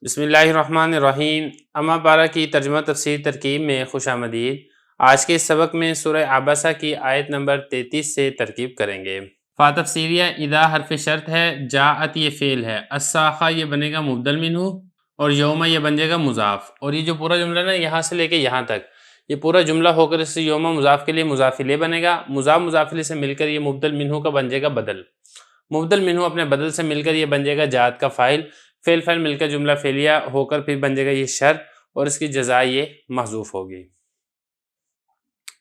بسم اللہ الرحمن الرحیم۔ اما پارہ کی ترجمہ تفسیر ترکیب میں خوش آمدید۔ آج کے اس سبق میں سورہ عبسہ کی آیت نمبر 33 سے ترکیب کریں گے۔ فا تفسیریہ اذا حرف شرط ہے، جاءت یہ فعل ہے، الساخہ یہ بنے گا مبدل منہ، اور یوم یہ بن جائے گا مضاف۔ اور یہ جو پورا جملہ نا یہاں سے لے کے یہاں تک یہ پورا جملہ ہو کر اس سے یوم مضاف کے لیے مضاف الیہ بنے گا، مضاف مضاف الیہ سے مل کر یہ مبدل منہ کا بن جائے گا بدل، مبدل منہ اپنے بدل سے مل کر یہ بن جائے گا جاءت کا فاعل، فعل فعل مل کر جملہ فعلیہ ہو کر پھر بن جائے گا یہ شرط، اور اس کی جزا یہ محذوف ہوگی۔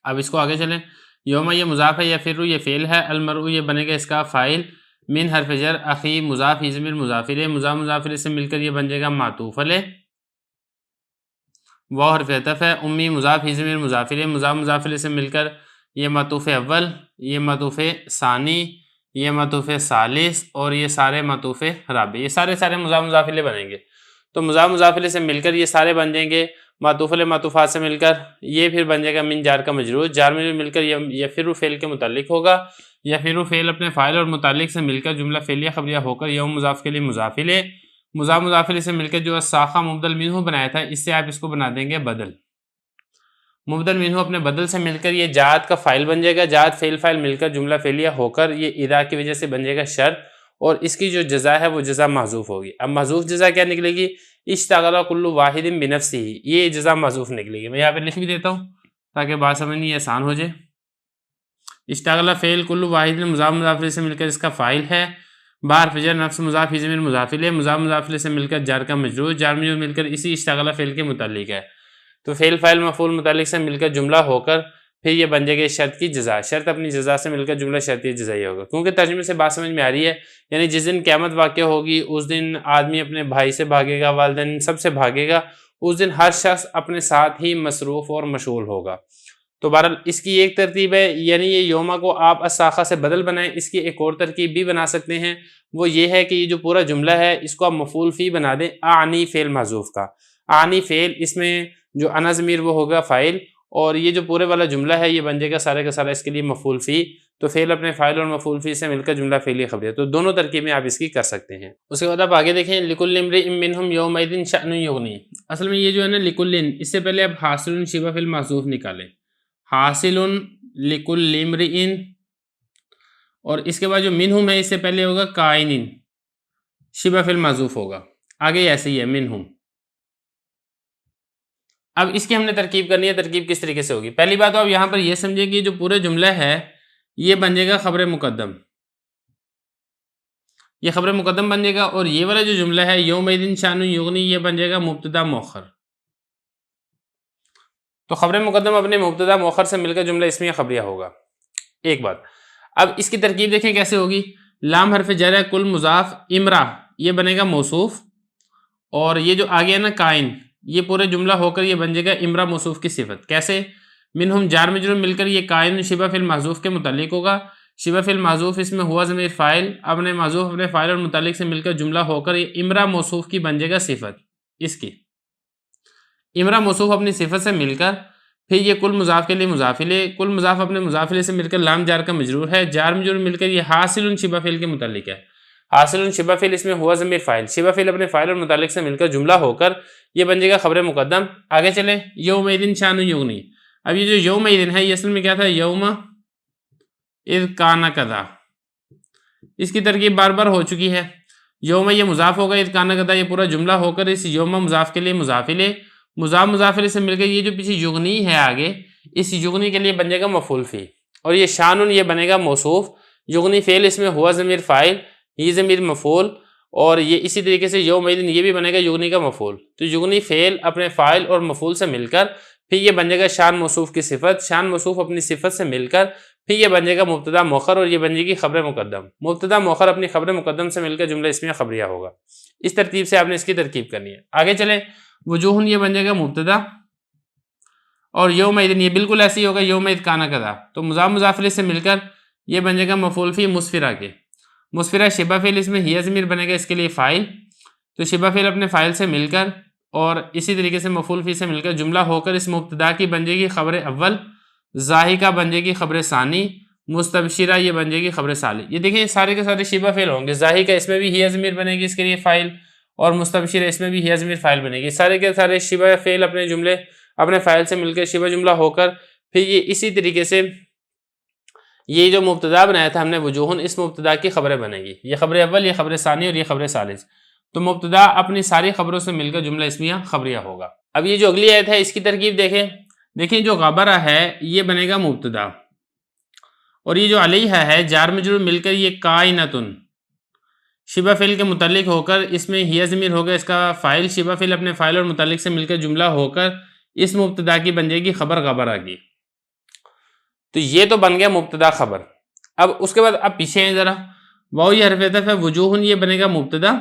اب اس کو آگے چلیں۔ یوم یہ مضاف ہے، یا پھر یہ فعل ہے، المرء یہ بنے گا اس کا فاعل، من حرف جر، اخی مضاف ہی ضمیر مضاف الیہ، مضاف مضاف الیہ سے مل کر یہ بن جائے گا معطوف علیہ، وہ حرف عطف ہے، امی مضاف ہی ضمیر مضاف الیہ، مضاف مضاف الیہ سے مل کر یہ معطوف اول، یہ معطوف ثانی، یہ معطوف ثالث، اور یہ سارے معطوف رابع، یہ سارے مضاف مضاف الیہ بنیں گے۔ تو مضاف مضاف الیہ سے مل کر یہ سارے بن جائیں گے، معطوف علیہ معطوفات سے مل کر یہ پھر بن جائے گا من جار کا مجرور، جار مجرور مل کر یہ پھر فعل کے متعلق ہوگا، یا پھر فعل اپنے فاعل اور متعلق سے مل کر جملہ فعلیہ خبریہ ہو کر یوم مضاف کے لیے مضاف الیہ، مضاف مضاف الیہ سے مل کر جو ساخہ مبدل منہ بنایا تھا اس سے آپ اس کو بنا دیں گے بدل، مبدل منہ اپنے بدل سے مل کر یہ جاءت کا فاعل بن جائے گا، جاءت فعل فاعل مل کر جملہ فعلیہ ہو کر یہ اذا کی وجہ سے بن جائے گا شرط، اور اس کی جو جزا ہے وہ جزا محذوف ہوگی۔ اب محذوف جزا کیا نکلے گی؟ اشتغل کل واحد بنفسہ، یہ جزا محذوف نکلے گی۔ میں یہاں پہ لکھ بھی دیتا ہوں تاکہ بات سمجھنی آسان ہو جائے۔ اشتغل فعل کل واحد مضاف مضاف الیہ سے مل کر اس کا فاعل ہے، بحرف جر نفس مضاف ہی ضمیر مضاف الیہ، مضاف مضاف الیہ سے مل کر جار کا مجرور، جار مجرور مل کر اسی اشتغل فعل کے متعلق ہے، تو فعل فاعل مفعول متعلق سے مل کر جملہ ہو کر پھر یہ بن جائے گا شرط کی جزا، شرط اپنی جزا سے مل کر جملہ شرطیہ جزائیہ ہوگا۔ کیونکہ ترجمے سے بات سمجھ میں آ رہی ہے، یعنی جس دن قیامت واقع ہوگی اس دن آدمی اپنے بھائی سے بھاگے گا، والدین سب سے بھاگے گا، اس دن ہر شخص اپنے ساتھ ہی مصروف اور مشغول ہوگا۔ تو بہرحال اس کی ایک ترتیب ہے، یعنی یہ یوما کو آپ الساخہ سے بدل بنائیں۔ اس کی ایک اور ترکیب بھی بنا سکتے ہیں، وہ یہ ہے کہ یہ جو پورا جملہ ہے اس کو آپ مفعول فی بنا دیں اعنی فعل محذوف کا، اعنی فعل، اس میں جو انا ضمیر وہ ہوگا فاعل، اور یہ جو پورے والا جملہ ہے یہ بن جائے گا سارے کا سارا اس کے لیے مفعول فی، تو فعل اپنے فاعل اور مفعول فی سے مل کر جملہ فعلیہ خبریہ، تو دونوں ترکیبیں آپ اس کی کر سکتے ہیں۔ اس کے بعد آپ آگے دیکھیں، لکل امرئ منہم یومئذ شأن یغنی، اصل میں یہ جو ہے نا لکل، اس سے پہلے آپ حاصل شبہ فعل محذوف نکالیں، حاصل لکل امرئ، اور اس کے بعد جو منہم ہے اس سے پہلے ہوگا کائن، شبہ فعل محذوف ہوگا، آگے ایسے ہی ہے منہم۔ اب اس کی ہم نے ترکیب کرنی ہے، ترکیب کس طریقے سے ہوگی؟ پہلی بات تو آپ یہاں پر یہ سمجھیں کہ جو پورا جملہ ہے یہ بن جائے گا خبر مقدم، یہ خبر مقدم بن جائے گا، اور یہ والا جو جملہ ہے یومئذ شأن یغنی یہ بن جائے گا مبتدا مؤخر۔ تو خبر مقدم اپنے مبتدا مؤخر سے مل کر جملہ اسمیہ خبریہ ہوگا۔ ایک بات، اب اس کی ترکیب دیکھیں کیسے ہوگی۔ لام حرف جر ہے، کل مضاف، امرا یہ بنے گا موصوف، اور یہ جو آگے ہے نا کائن، یہ پورے جملہ ہو کر یہ بن جائے گا امرا موصوف کی صفت۔ کیسے؟ منہم جار مجرور مل کر یہ کائن شبہ فعل محذوف کے متعلق ہوگا، شبہ فعل محذوف اس میں ہوا ضمیر فاعل، اپنے محذوف اپنے فاعل اور متعلق سے مل کر جملہ ہو کر یہ امرا موصوف کی بن جائے گا صفت، اس کی امرا موصوف اپنی صفت سے مل کر پھر یہ کل مضاف کے لیے مضاف الیہ، کل مضاف اپنے مضاف الیہ سے مل کر لام جار کا مجرور ہے، جار مجرور مل کر یہ حاصل شبہ فعل کے متعلق ہے، حاصل شبہ فعل اس میں ہوا ضمیر فاعل، شبہ فعل اپنے فاعل اور متعلق سے مل کر جملہ ہو کر یہ بن جائے گا خبر مقدم۔ آگے چلیں، یومئذ شأن یغنی، اب یہ جو یومئذ ہے یہ اصل میں کیا تھا؟ یوم اذ کان کذا، اس کی ترکیب بار بار ہو چکی ہے۔ یوم یہ مضاف ہوگا، اذ کان کذا یہ پورا جملہ ہو کر اس یوم مضاف کے لیے مضاف الیہ، مضاف مضاف الیہ سے مل کر یہ جو پیچھے یغنی ہے آگے، اس یغنی کے لیے بن جائے گا مفعول فی، اور یہ شان یہ بنے گا موصوف، یغنی فعل اس میں ہوا ضمیر فاعل، یہ ضمیر مفعول، اور یہ اسی طریقے سے یومئذ یہ بھی بنے گا یغنی کا مفعول، تو یغنی فعل اپنے فاعل اور مفعول سے مل کر پھر یہ بن جائے گا شان موصوف کی صفت، شان موصوف اپنی صفت سے مل کر پھر یہ بن جائے گا مبتدا مؤخر، اور یہ بن جائے گی خبر مقدم، مبتدا مؤخر اپنی خبر مقدم سے مل کر جملہ اسمیہ خبریہ ہوگا۔ اس ترتیب سے آپ نے اس کی ترکیب کرنی ہے۔ آگے چلیں، وجوہ یہ بن جائے گا مبتدا، اور یومئذ یہ بالکل ایسے ہی ہوگا یومئذ کان کذا، تو مضاف مضاف الیہ سے مل کر یہ بن جائے گا مفعول فی مسفرہ کے، مسفرہ شبہ فعل اس میں ہی ضمیر بنے گا اس کے لیے فاعل، تو شبہ فعل اپنے فاعل سے مل کر اور اسی طریقے سے مفعول فی سے مل کر جملہ ہو کر اس مبتدا کی بن جائے گی خبر اول، ضاحکہ بن جائے گی خبر ثانی، مستبشرہ یہ بن جائے گی خبر ثالث۔ یہ دیکھیں سارے کے سارے شبہ فعل ہوں گے، ضاحکہ اس میں بھی ہی ضمیر بنے گی اس کے لیے فاعل، اور مستبشر اس میں بھی ہی ضمیر فاعل بنے گی. سارے کے سارے شبہ فعل اپنے جملے اپنے فاعل سے مل کر شبہ جملہ ہو کر پھر یہ اسی طریقے سے یہ جو مبتدا بنایا تھا ہم نے وجوہن، اس مبتدا کی خبریں بنے گی. یہ خبر اول، یہ خبر ثانی اور یہ خبر ثالث. تو مبتدا اپنی ساری خبروں سے مل کر جملہ اسمیہ خبریہ ہوگا. اب یہ جو اگلی آیت ہے اس کی ترکیب دیکھیں جو غبرہ ہے یہ بنے گا مبتدا، اور یہ جو علیہ ہے جار مجرور مل کر یہ کائنتن شبہ فعل کے متعلق ہو کر اس میں ہی ضمیر ہوگا اس کا فاعل، شبہ فعل اپنے فاعل اور متعلق سے مل کر جملہ ہو کر اس مبتدا کی بن جائے گی خبر غبرہ کی. تو یہ تو بن گیا مبتدا خبر. اب اس کے بعد اب پیچھے ہیں ذرا، واو یہ حرف عطف ہے، وجوہن یہ بنے گا مبتدا،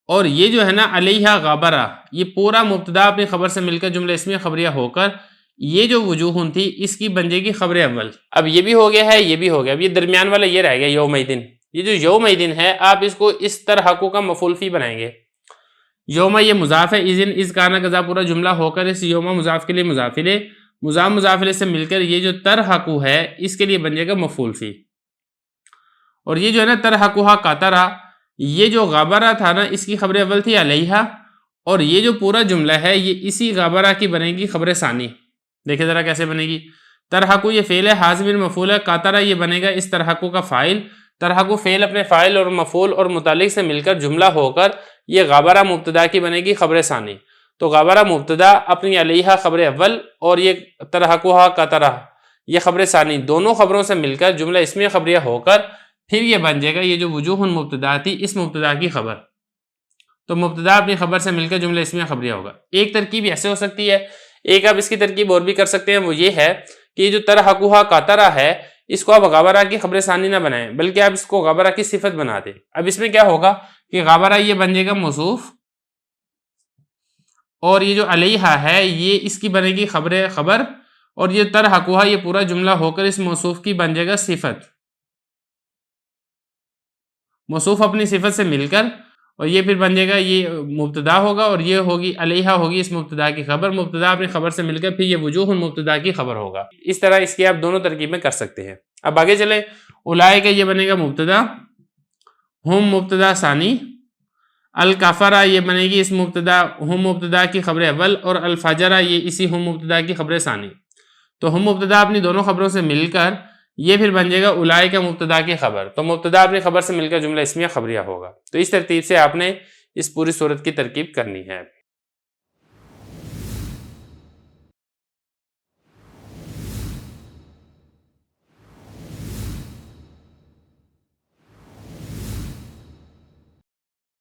اور یہ جو ہے نا علیہ غبرہ یہ پورا مبتدا اپنی خبر سے مل کر جملہ اسمیہ خبریہ ہو کر یہ جو وجوہن تھی اس کی بن جائے گی خبر اول. اب یہ بھی ہو گیا ہے، یہ بھی ہو گیا. اب یہ درمیان والا یہ رہ گیا یومئذ. یہ جو یومئذ ہے آپ اس کو اس طرح کا مفعول فی بنائیں گے. یوم یہ مضاف ہے، اذن از کانا کذا پورا جملہ ہو کر اس یوم مضاف کے لیے مضافلے مضافلے سے مل کر یہ جو ترحقو ہے اس کے لیے بن جائے گا مفعول فی. اور یہ جو ہے نا ترحقوہا قطرہ یہ جو غبرہ تھا نا اس کی خبر اول تھی علیہ، اور یہ جو پورا جملہ ہے یہ اسی غبرہ کی بنے گی خبر ثانی. دیکھیں ذرا کیسے بنے گی. ترحقو یہ فعل ہے، حاضر مفعول ہے، قطرہ یہ بنے گا اس ترحقو کا فاعل. ترحقو فعل اپنے فاعل اور مفعول اور متعلق سے مل کر جملہ ہو کر یہ غبرہ مبتدا کی بنے گی خبر ثانی. تو غبرہ مبتدا اپنی علیہ خبر اول اور یہ ترحقوہا قطرہ یہ خبر ثانی دونوں خبروں سے مل کر جملہ اسمیہ خبریہ ہو کر پھر یہ بن جائے گا یہ جو وجوہن مبتدا تھی اس مبتدا کی خبر. تو مبتدا اپنی خبر سے مل کر جملہ اسمیہ خبریہ ہوگا. ایک ترکیب ایسے ہو سکتی ہے، ایک آپ اس کی ترکیب اور بھی کر سکتے ہیں، وہ یہ ہے کہ یہ جو ترحقوہا قطرہ ہے اس کو آپ غبرہ کی خبر ثانی نہ بنائیں بلکہ آپ اس کو غبرہ کی صفت بنا دیں. اب اس میں کیا ہوگا کہ غبرہ یہ بن جائے گا موصوف، اور یہ جو علیہ ہے یہ اس کی بنے گی خبر، اور یہ ترحقوہا یہ پورا جملہ ہو کر اس موصوف کی بن جائے گا صفت. موصوف اپنی صفت سے مل کر اور یہ پھر بن جائے گا یہ مبتدا ہوگا، اور یہ ہوگی علیہ ہوگی اس مبتدا کی خبر. مبتدا اپنی خبر سے مل کر پھر یہ وجوہ مبتدا کی خبر ہوگا. اس طرح اس کی آپ دونوں ترکیبیں کر سکتے ہیں. اب آگے چلیں. اولئک یہ بنے گا مبتدا، ہم مبتدا ثانی، الکفرہ یہ بنے گی اس مبتدا ہم مبتدا کی خبر اول، اور الفجرہ یہ اسی ہم مبتدا کی خبر ثانی. تو ہم مبتدا اپنی دونوں خبروں سے مل کر یہ پھر بن جائے گا اولئک مبتدا کی خبر. تو مبتدا اپنی خبر سے مل کر جملہ اسمیہ خبریہ ہوگا. تو اس ترتیب سے آپ نے اس پوری صورت کی ترکیب کرنی ہے.